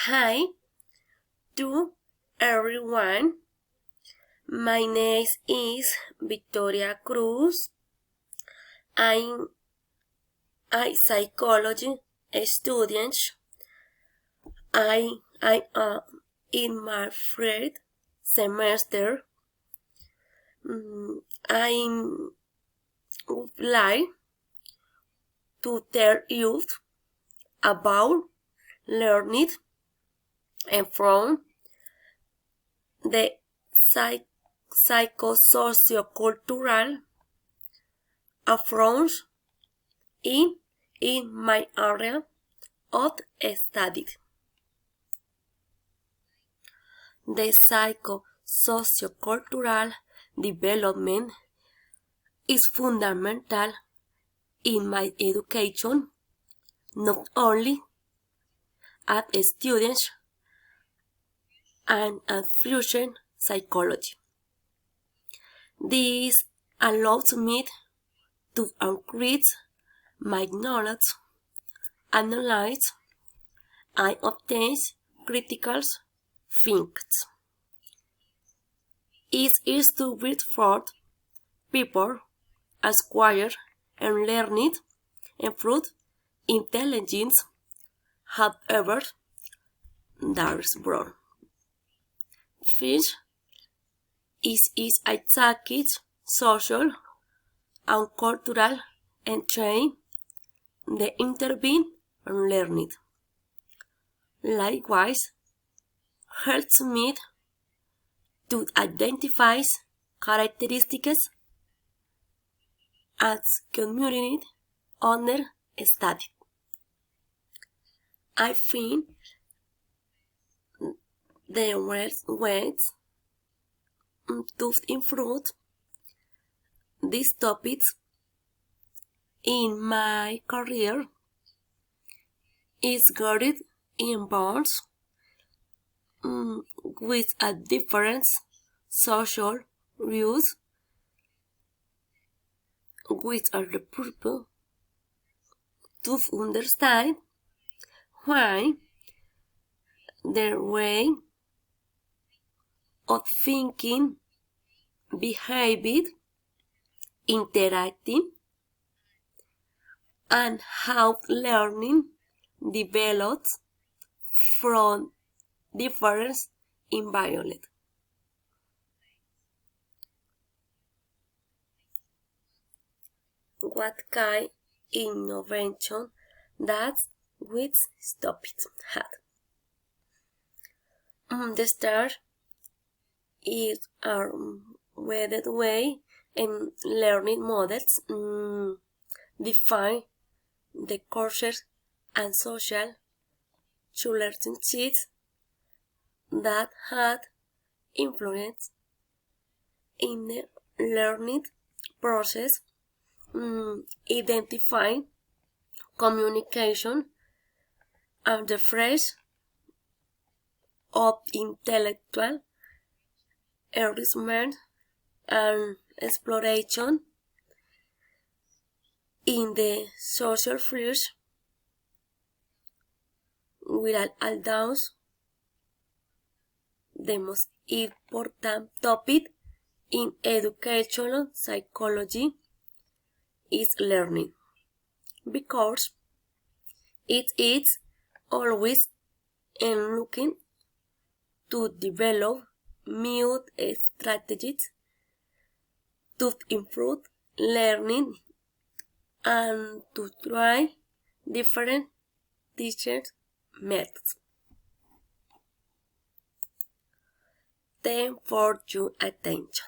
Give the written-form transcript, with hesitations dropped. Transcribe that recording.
Hi to everyone. My name is Victoria Cruz. I'm a psychology student. I am in my third semester. I would like to tell you about learning and from the psychosociocultural approach in my area of study. The psychosociocultural development is fundamental in my education, not only as a student and as future psychology. This allows me to increase my knowledge, analyze, and obtain critical thinking. It is to build forth people acquire and learn and improve intelligence. However, there is broad. First, is attacked social and cultural and train the intervene and learning. Likewise, helps me to identify characteristics as community under study. I think the ways to improve these topics in my career is guarded in bonds with a different social views which are the purpose to understand why their way of thinking, behaving, interacting, and how learning develops from different environments. What kind of innovation does which topic had? The start is a weighted way and learning models define the courses and social relationships that had influence in the learning process, identifying communication and the phrase of intellectual enrichment and exploration in the social fields without doubt the most important topic in educational psychology is learning, because it is always in looking to develop new strategies to improve learning and to try different teaching methods. Thanks for your attention.